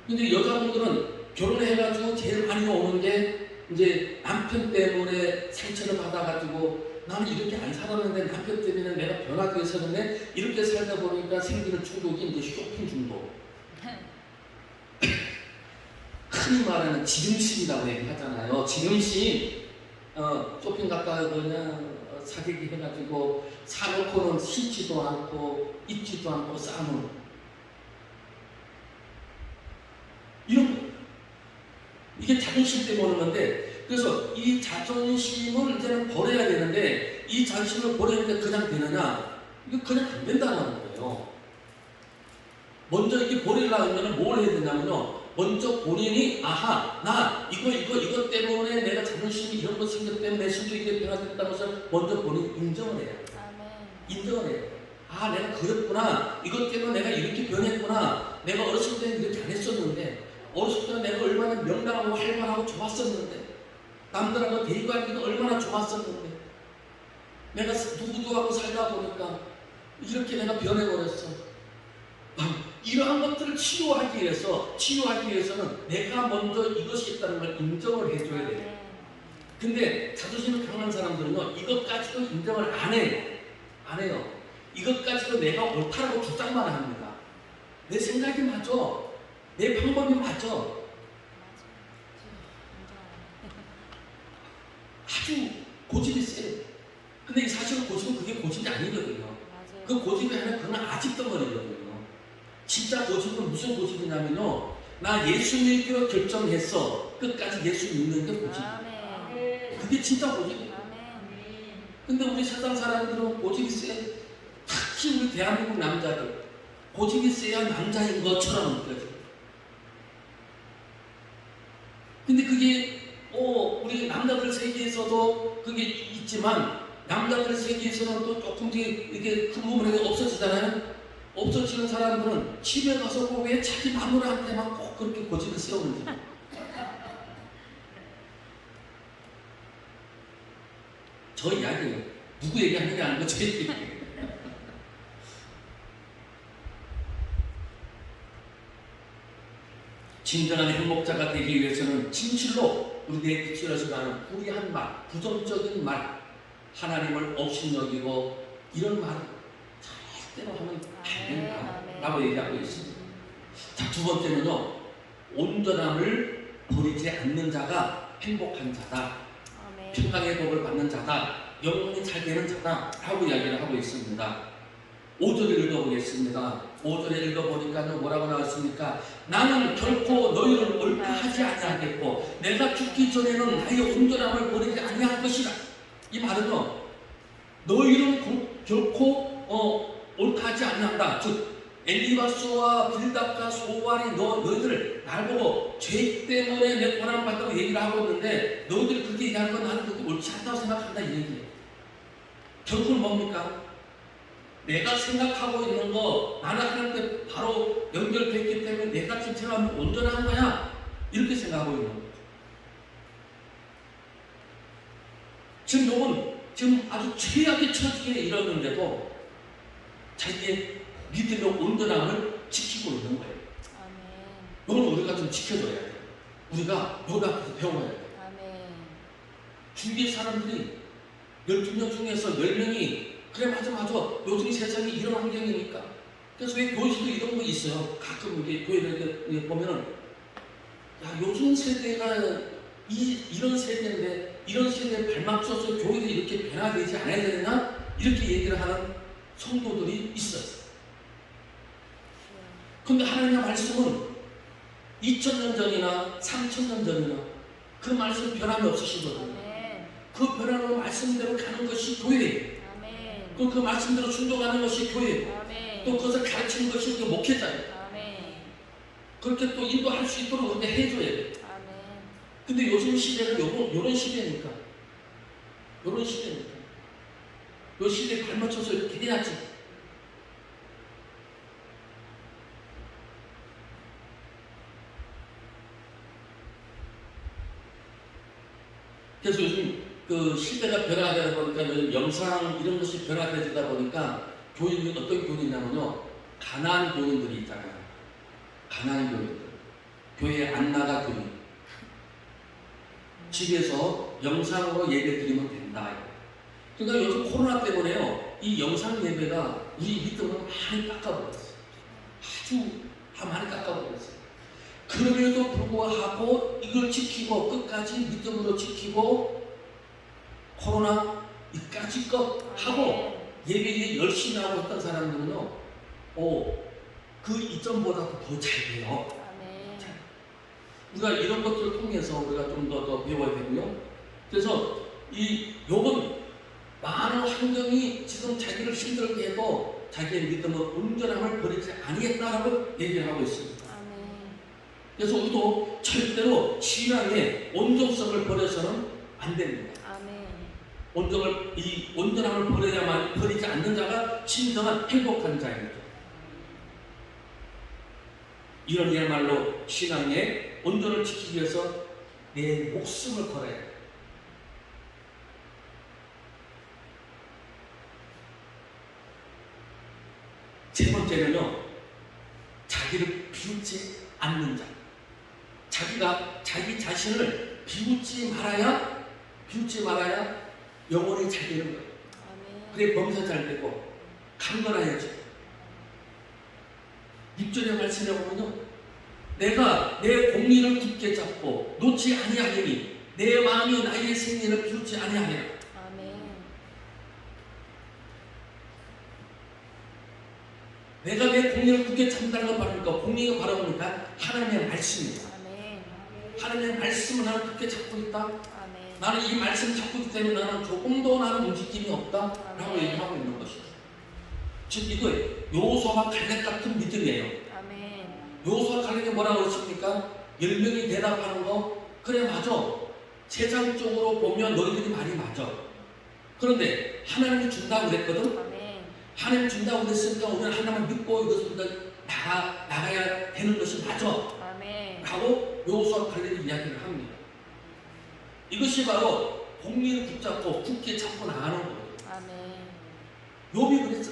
근데 여자분들은 결혼해가지고 제일 많이 오는 게 이제 남편 때문에 상처를 받아가지고 나는 이렇게 안 살았는데 남편 때문에 내가 변하게 했었는데 이렇게 살다 보니까 생기는 중독이 이제 쇼핑 중독. 흔히 말하는 지름신이라고 얘기하잖아요. 지름신, 쇼핑 갔다가 그냥 사귀기 해가지고 사놓고는 신지도 않고 입지도 않고 싸는 이런 거. 이게 자존심 때문에 오는 건데, 그래서 이 자존심을 이제는 버려야 되는데, 이 자존심을 버리는데 그냥 되느냐? 이거 그냥 안 된다는 거예요. 먼저 이게 버리려면 뭘 해야 되냐면요. 먼저 본인이 나 이것 때문에 내가 자존심이 이런 거 생겼기 때문에 내 심도 이게 변화됐다는 것을 먼저 본인이 인정을 해요. 인정을 해요. 내가 그랬구나. 이것 때문에 내가 이렇게 변했구나. 내가 어렸을 때는 이렇게 안 했었는데 어렸을 때는 내가 얼마나 명랑하고 활발하고 좋았었는데 남들하고 대입하기도 얼마나 좋았었는데 내가 누구하고 살다 보니까 이렇게 내가 변해버렸어. 이러한 것들을 치유하기 위해서는 내가 먼저 이것이 있다는 걸 인정을 해줘야 돼요. 근데 자존심이 강한 사람들은요, 이것까지도 인정을 안 해요. 이것까지도 내가 옳다라고 주장만 합니다. 내 생각이 맞아. 내 방법이 맞아. 아주 고집이 세요. 근데 사실은 고집은 그게 고집이 아니거든요. 그 고집이 아니라 그건 아직덩어리거든요. 진짜 고집은 무슨 고집이냐면요. 나 예수 믿기로 결정했어. 끝까지 예수 믿는 게 고집이에요. 그게 진짜 고집이에요. 근데 우리 세상 사람들은 고집이 세. 특히 우리 대한민국 남자들. 고집이 세야 남자인 것처럼 느껴져요. 근데 그게 우리 남자들 세계에서도 그게 있지만 남자들 세계에서는 또 조금 이렇게 큰 부분이 없어지잖아요. 없어지는 사람들은 집에 가서 왜 자기 마누라한테만 꼭 그렇게 고집을 세우는지. 저 이야기예요. 누구 얘기하는 게 아니고 제 얘기예요. 진정한 행복자가 되기 위해서는 진실로 우리 내기치에서 가는 불의한 말, 부정적인 말, 하나님을 업신여기고 이런 말을 절대로 하면 안 된다라고 얘기하고 있습니다. 자, 두 번째는요, 온전함을 버리지 않는 자가 행복한 자다, 평강의 복을 받는 자다, 영혼이 잘 되는 자다 라고 이야기를 하고 있습니다. 5절을 읽어보겠습니다. 5절에 읽어보니까 뭐라고 나왔습니까? 나는 결코 너희를 옳다하지 아니하겠고 내가 죽기 전에는 나의 온전함을 버리지 아니할 것이라. 이 말은요, 너희는 결코 옳다하지 아니한다. 즉 엘리바스와 빌답과 소반이 너희들 날 보고 죄 때문에 내 고난을 받다고 얘기를 하고 있는데 너희들이 그렇게 얘기하는 건 나는 그렇게 옳지 않다고 생각한다 이 얘기예요. 결국은 뭡니까? 내가 생각하고 있는 거 나는 하나님께 바로 연결됐기 때문에 내가 지금 생각하면 온전한 거야 이렇게 생각하고 있는 거죠. 지금 욥은 지금 아주 최악의 처지에 이르렀는데도 자기의 믿음의 온전함을 지키고 있는 거예요. 이건 우리가 좀 지켜줘야 돼요. 우리가 욥 앞에서 배워야 돼요. 주위의 사람들이 12명 중에서 10명이 그래 맞아 요즘 세상이 이런 환경이니까 그래서 왜 교회에서도 이런 거 있어요. 가끔 이게 교회를 보면은 야 요즘 세대가 이런 세대인데 이런 세대에 발맞춰서 교회도 이렇게 변화되지 않아야 되나 이렇게 얘기를 하는 성도들이 있어요. 근데 하나님의 말씀은 2000년 전이나 3000년 전이나 그 말씀 변함이 없으시거든요. 그 변함의 말씀대로 가는 것이 교회예요. 또 그 말씀대로 순종하는 것이 교회예요. 또 그것을 가르치는 것이 그 목회자예요. 그렇게 또 인도할 수 있도록 그렇게 해줘야 돼요. 근데 요즘 시대는 요런 시대니까. 요런 시대니까. 요 시대에 발맞춰서 이렇게 해야지. 그래서 요즘 그 시대가 변화되다 보니까 요즘 영상 이런 것이 변화되다 보니까 교인이 어떤 교인이냐면요. 가난한 교인들이 있잖아요. 가난한 교인들. 교회에 안 나가 교인. 집에서 영상으로 예배 드리면 된다. 그러니까 요즘 코로나 때문에요. 이 영상 예배가 우리 믿음을 많이 깎아버렸어요. 아주 많이 깎아버렸어요. 그럼에도 불구하고 이걸 지키고 끝까지 믿음으로 지키고 코로나 이까지 것 하고 예배에 열심히 하고 있던 사람들은요. 그 이전보다 더 잘 돼요. 우리가 이런 것들을 통해서 우리가 좀 더 배워야 되고요. 그래서 요건 많은 환경이 지금 자기를 힘들게 해도 자기의 믿음은 온전함을 버리지 아니겠다라고 얘기를 하고 있습니다. 그래서 우리도 절대로 신앙의 온전성을 버려서는 안 됩니다. 온전함을 버리지 않는 자가 진정한 행복한 자입니다. 이런이야말로 신앙의 온전을 지키기 위해서 내 목숨을 걸어야 돼. 세 번째는요, 자기를 비웃지 않는 자. 자기가 자기 자신을 비웃지 말아야 영혼이 잘 되는 거예요. 그래 범사 잘 되고 강건해야지. 6절의 말씀에 보면요, 내가 내 공의를 굳게 잡고 놓지 아니하리니 내 마음이 나의 생리를 비웃지 아니하리라. 내가 내 공의를 굳게 잡는다는 건 바랍니까? 공의가 바로 뭡니까? 하나님의 말씀입니다. 하나님의 말씀을 나는 굳게 잡고 있다. 나는 이 말씀 잡고 있기 때문에 나는 조금도 나는 움직임이 없다 라고 얘기하고 있는 것이죠. 즉 이거 여호수아와 갈렙 같은 믿음이에요. 여호수아 갈렙이 뭐라고 했습니까? 10명이 대답하는 거 그래 맞아. 세상적으로 보면 너희들이 말이 맞아. 그런데 하나님이 준다고 그랬거든. 하나님 준다고 그랬으니까 우리는 하나님을 믿고 이것을 나가야 되는 것이 맞아. 라고 여호수아 갈렙이 이야기를 합니다. 이것이 바로 공의를 붙잡고 굳게 잡고 나가는 거예요. 욥이 그랬어.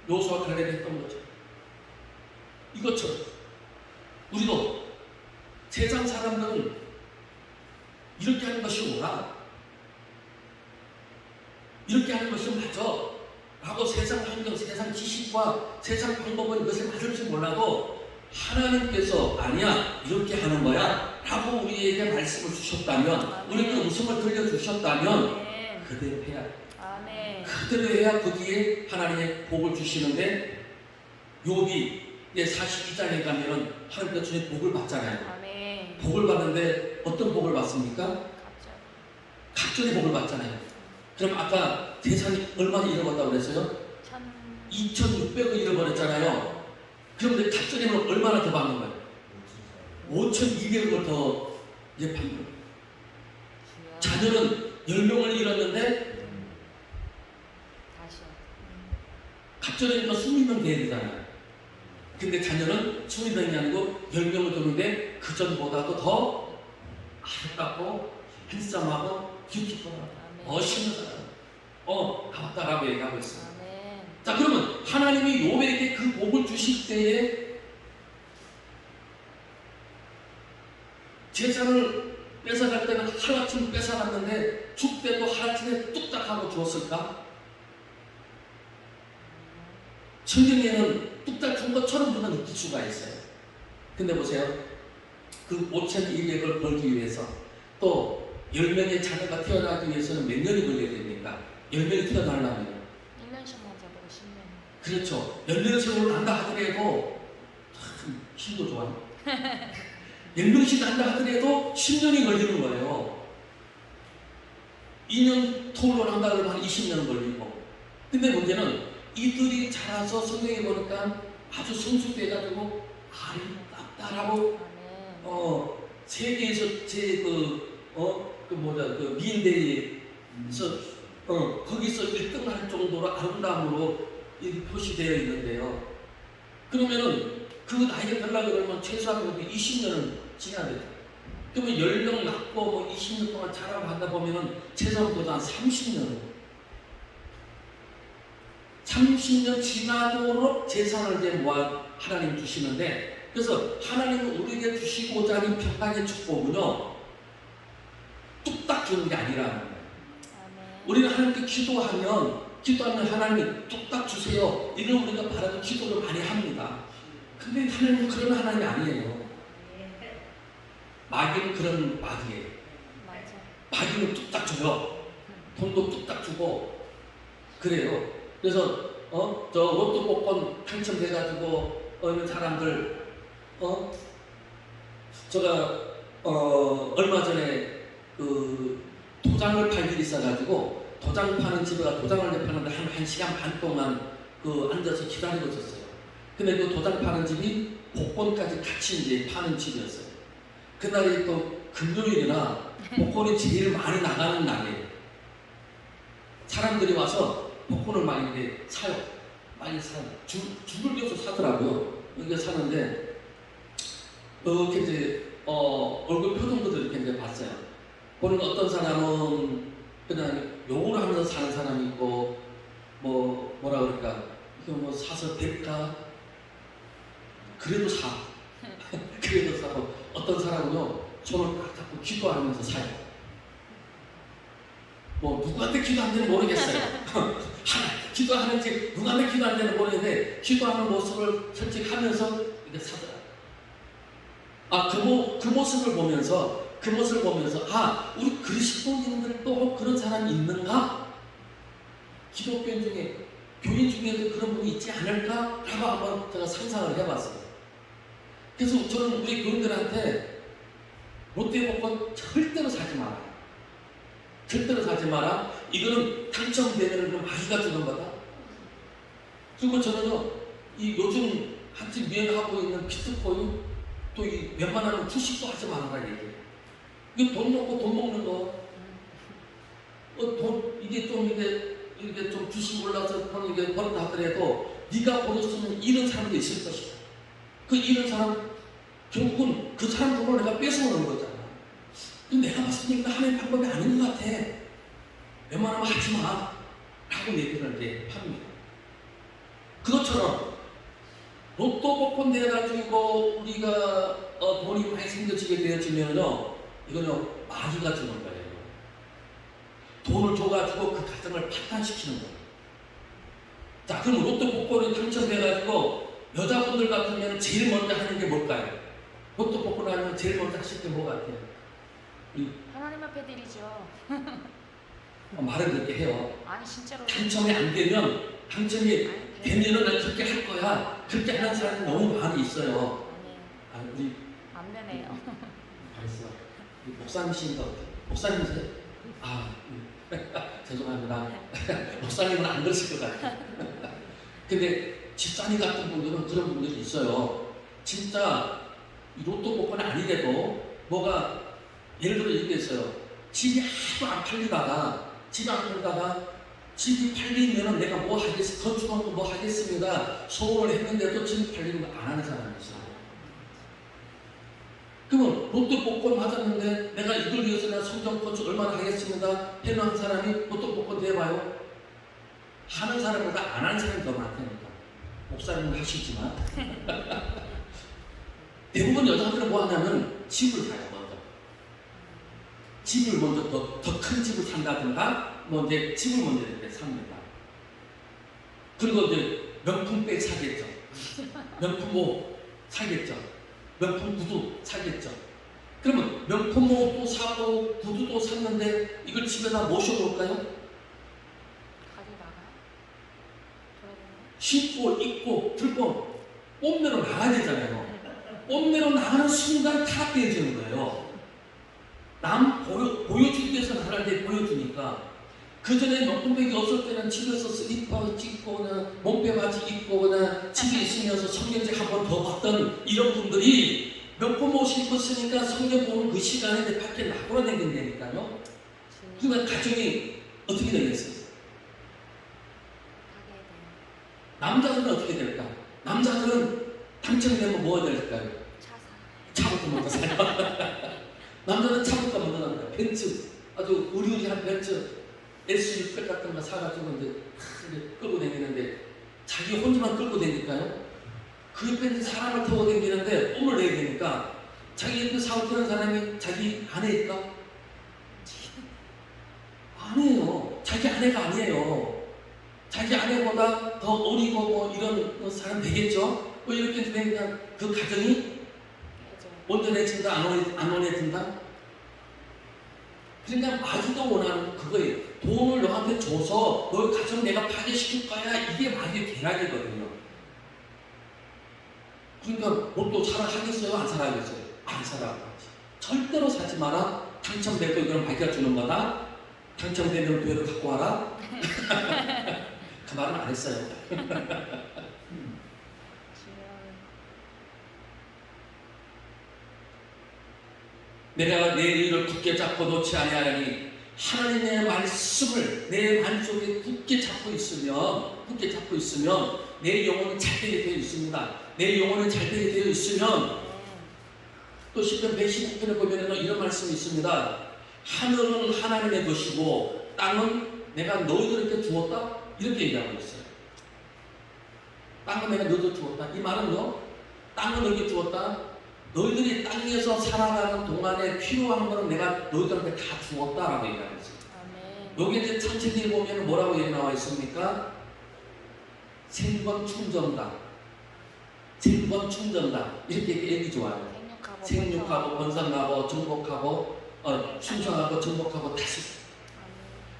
여호수아 갈렙이 했던 거죠. 이것처럼 우리도 세상 사람들은 이렇게 하는 것이 옳아. 이렇게 하는 것이 맞아. 라고 세상 환경, 세상 지식과 세상 방법은 이것이 맞을지 몰라도 하나님께서 아니야 이렇게 하는 거야 라고 우리에게 말씀을 주셨다면, 우리에게 웃음을 들려주셨다면 그대로 해야 돼. 그대로 해야 거기에 하나님의 복을 주시는데, 욥이 42장에 가면은 하나님께서 주의 복을 받잖아요. 복을 받는데 어떤 복을 받습니까? 갑절의 복을 받잖아요. 그럼 아까 재산이 얼마나 잃어버렸다고 그랬어요? 2,600을 잃어버렸잖아요. 그런데 갑절이면 얼마나 더 받는 거예요? 5,200을 더 이제 받는 거예요. 자녀는 10명을 잃었는데 갑절이니까 20명 돼야 되잖아요. 근데 자녀는 20명이 아니고 10명을 두는데 그 전보다도 더 아름답고 핸섬하고 뷰티풀하고 멋있는 사람. 맞다라고 얘기하고 있습니다. 자, 그러면 하나님이 욥에게 그 복을 주실 때에 재산을 뺏어갈 때는 하루아침 뺏어갔는데 죽 때도 하루아침에 뚝딱 하고 주었을까? 성경에는 뚝딱 준 것처럼 우리가 느낄 수가 있어요. 근데 보세요. 그 5,200을 벌기 위해서 또 10명의 자녀가 태어나기 위해서는 몇 년이 걸려야 됩니까? 10명이 태어나려면 1년씩만 잡아도 10년. 그렇죠. 10년 세월을 난다 하더라도 참 힘도 좋아요. 10명씩 난다 하더라도 10년이 걸리는 거예요. 2년 토로 난다 그러면 한 20년 걸리고. 근데 문제는 이들이 자라서 성경에 보니까 아주 성숙돼가지고 아름답다라고 세계에서 미인대회에서 거기서 1등 할 정도로 아름다움으로 이렇게 표시되어 있는데요. 그러면은 그 나이가 되려고 그러면 최소한 20년은 지나야 돼요. 그러면 연령 낮고 뭐 20년 동안 자라고 하다 보면은 최소한보다 한 30년 지나도록 재산을 이제 모아 하나님 주시는데, 그래서 하나님은 우리에게 주시고자 하는 평강의 축복은요 뚝딱 주는 게 아니라는 거예요. 우리는 하나님께 기도하면 하나님이 뚝딱 주세요, 이걸 우리가 바라고 기도를 많이 합니다. 근데 하나님은 그런 하나님이 아니에요. 마귀는 그런 마귀예요. 마귀는 뚝딱 줘요. 돈도 뚝딱 주고 그래요. 그래서 저 로또 복권 당첨돼가지고 있는 사람들 제가 얼마 전에 그 도장을 팔 일이 있어가지고 도장 파는 집에 도장을 파는데 한 1시간 반 동안 앉아서 기다리고 있었어요. 근데 그 도장 파는 집이 복권까지 같이 이제 파는 집이었어요. 그날이 또 금요일이나 복권이 제일 많이 나가는 날이에요. 사람들이 와서 복권을 많이 이제 사요. 많이 사요. 줄을 겨서 사더라고요. 이게 사는데 이렇게 이제 얼굴 표정도 이렇게 이제 봤어요. 보는 어떤 사람은 그냥 욕을 하면서 사는 사람이 있고, 뭐라 그럴까, 이거 뭐 사서 될까? 그래도 사. 그래도 사고, 어떤 사람은요 손을 딱 잡고 기도하면서 사요. 뭐 누구한테 기도하는지는 모르겠어요. 기도하는지 누구한테 기도하는지는 모르겠는데 기도하는 모습을 솔직하면서 이렇게 사더라. 그 모습을 보면서 우리 그리스도인들도 그런 사람이 있는가? 기독교인 중에, 교인 중에도 그런 분이 있지 않을까? 라고 한번 제가 상상을 해봤어요. 그래서 저는 우리 교인들한테 롯데 복권 절대로 사지 마라. 절대로 사지 마라. 이거는 당첨되면 마귀가 주는 거다. 그리고 저는요, 이 요즘 한참 유행하고 있는 비트코인, 또 이 웬만하면 주식도 하지 말아라 얘기해요. 이게 돈 먹고 돈 먹는 거. 이게 좀 주식 올라서 돈 이게 벌었다 하더라도 네가 벌었으면 잃은 사람도 있을 것이다. 그 잃은 사람, 결국은 그 사람 돈을 내가 뺏어오는 거잖아. 근데 내가 봤을 때 이거 하나의 방법이 아닌 것 같아. 웬만하면 하지 마. 라고 얘기를 이제 합니다. 그것처럼 로또 복권 돼가지고 우리가 돈이 많이 생겨지게 되어지면요, 이거는 마귀가 주는 거예요. 돈을 줘가지고 그 가정을 파탄시키는 거예요. 자, 그럼 로또 복권이 당첨돼가지고 여자분들 같으면 제일 먼저 하는 게 뭘까요? 로또 복권 하면 제일 먼저 하실 게 뭐 같아요? 하나님 앞에 드리죠. 말을 그렇게 해요. 아니 진짜로. 당첨이 안 되면, 당첨이 되면은 난 그렇게 할 거야. 그렇게 하는 사람이 너무 많이 있어요. 아니에요. 우리 안 되네요. 벌써 목사님이신가? 목사님이세요? 죄송합니다. 목사님은 안 그러실 것 같아요. 근데 집사님 같은 분들은 그런 분들이 있어요. 진짜 로또 복권이 아니래도 뭐가, 예를 들어 얘기했어요. 집이 하도 안 팔리다가 집이 팔리면 내가 뭐 하겠습니다. 건축하고 뭐 하겠습니다. 소원을 했는데도 집이 팔리는 거 안 하는 사람이 있어요. 그러면 로또 복권 맞았는데 내가 이걸 위해서 내가 성경 건축 얼마나 하겠습니다. 해놓은 사람이 로또 복권 돼봐요. 하는 사람보다 안 하는 사람이 더 많다니까. 목사님은 하시지만 대부분 여자들은 뭐 하냐면 집을 사요. 집을 먼저 더 큰 집을 산다든가, 이제 집을 먼저 이렇게 삽니다. 그리고 이제 명품백 사겠죠. 명품 옷 사겠죠. 명품 구두 사겠죠. 그러면 명품 옷도 사고 구두도 샀는데 이걸 집에다 모셔볼까요? 가져나가요? 신고 입고 들고 뽐내로 나가야 되잖아요. 뽐내로 나가는 순간 타락되어지는 거예요. 남 보여주기 위해서 나를 보여주니까. 그 전에 명품백이 없을 때는 집에서 슬리퍼 찍고 몸빼바지 입고 집에 있으면서 성경책 한 번 더 봤던 이런 분들이 몇 번 못 읽었으니까 성경 보는 그 시간에 내 밖에 나돌아다닌다니까요. 그러면 가정이 어떻게 되겠어요? 남자들은 어떻게 될까? 남자들은 당첨되면 뭐가 될까요? 차부터 먼저 사요. 남자는 차부터 먼저 납니다. 벤츠, 아주 의리의리한 벤츠 S600 같은 거 사가지고 이제 끌고 다니는데 자기 혼자만 끌고 다니까요. 그 옆에 이제 사람을 타고 다니는데 뽐을 내야 되니까 자기 옆에 사고 타는 사람이 자기 아내일까? 아니에요. 자기 아내가 아니에요. 자기 아내보다 더 어리고 뭐 이런 사람 되겠죠? 뭐 이렇게 되니까 그 가정이 온전해진다, 안 온전해진다? 그러니까 마귀가 원하는 그거예요. 돈을 너한테 줘서 너 가정 내가 파괴시킬 거야. 이게 마귀의 계략이거든요. 그러니까 로또 사라 하겠어요? 안 사라 하겠어요? 안 사라. 절대로 사지 마라. 당첨되고 이건 마귀가 주는 거다. 당첨되면 돈을 갖고 와라. 그 말은 안 했어요. 내가 내 의를 굳게 잡고 놓지 아니하니 하나님의 말씀을 내 마음속에 굳게 잡고 있으면 내 영혼은 잘되게 되어 있습니다. 내 영혼은 잘되게 되어 있으면 또 시편 119편에 보면 이런 말씀이 있습니다. 하늘은 하나님의 것이고 땅은 내가 너희들에게 주었다 이렇게 얘기하고 있어요. 땅은 내가 너희들 주었다. 이 말은요, 땅은 너희에게 주었다. 너희들이 땅에서 살아가는 동안에 필요한 거는 내가 너희들한테 다 주었다라고 얘기하고 있어요. 여기 이제 창세기에 보면 뭐라고 얘기 나와 있습니까? 생권 충전다. 생권 충전다. 이렇게 얘기 좋아요. 생육하고 번성하고 정복하고 충성하고 정복하고 다시.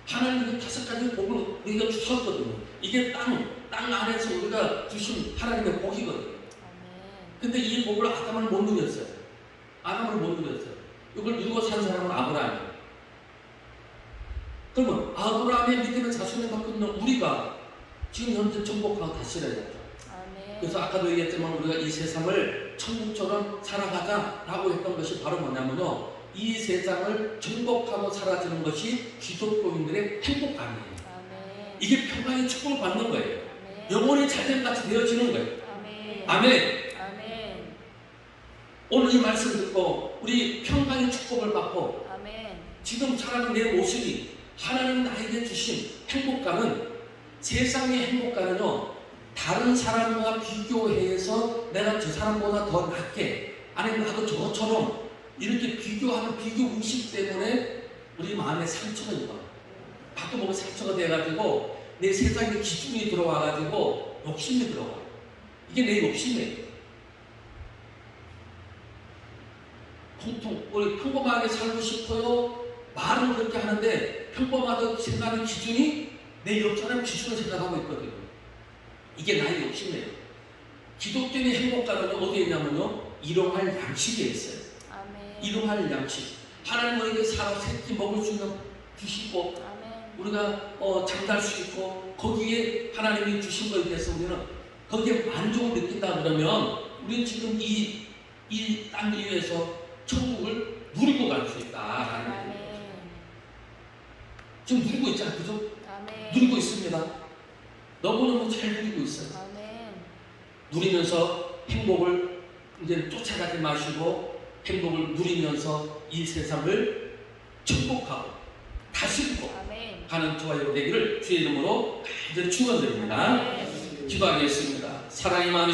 하나님이 5가지 복을 우리가 주셨거든요. 이게 땅 안에서 우리가 주신 하나님의 복이거든요. 근데 이 복을 아담을 못 누렸어요. 이걸 누리고 산 사람은 아브라함이에요. 그러면 아브라함의 믿음의 자손을 갖고 있는 우리가 지금 현재 정복하고 다스려야 되죠. 그래서 아까도 얘기했지만 우리가 이 세상을 천국처럼 살아가자라고 했던 것이 바로 뭐냐면요, 이 세상을 정복하고 사라지는 것이 기독교인들의 행복감이에요. 이게 평강의 축복을 받는 거예요. 영혼이 잘된 같이 되어지는 거예요. 아멘. 오늘 이 말씀 듣고 우리 평강의 축복을 받고 지금 살아가는 내 모습이 하나님 나에게 주신 행복감은, 세상의 행복감은요, 다른 사람과 비교해서 내가 저 사람보다 더 낫게, 아니면 나도 저처럼 이렇게 비교하는 비교 의식 때문에 우리 마음에 상처가 있다. 밖에 보면 상처가 돼가지고 내 세상에 기준이 들어와가지고 욕심이 들어와. 이게 내 욕심이에요. 우리 평범하게 살고 싶어요. 말은 그렇게 하는데 평범하다고 생각하는 기준이 내 옆사람 기준을 생각하고 있거든요. 이게 나의 욕심이에요. 기독교의 행복감은 어디에 있냐면요, 일용할 양식에 있어요. 일용할 양식. 하나님 우리에게 살아 새끼 먹을 수 있는 주시고, 우리가 잠잘 수 있고, 거기에 하나님이 주신 것에 대해서 우리는 거기에 만족을 느낀다 그러면 우리는 지금 이 땅 위에서 천국을 누리고 갈 수 있다. 지금 누리고 있잖아요. 그죠? 누리고 있습니다. 너무너무 잘 누리고 있어요. 누리면서 행복을 이제 쫓아가지 마시고 행복을 누리면서 이 세상을 축복하고 다스리고 가는 저와 여러분 되기를 주의 이름으로 간절히 축원드립니다. 기도하겠습니다. 사랑이 많으신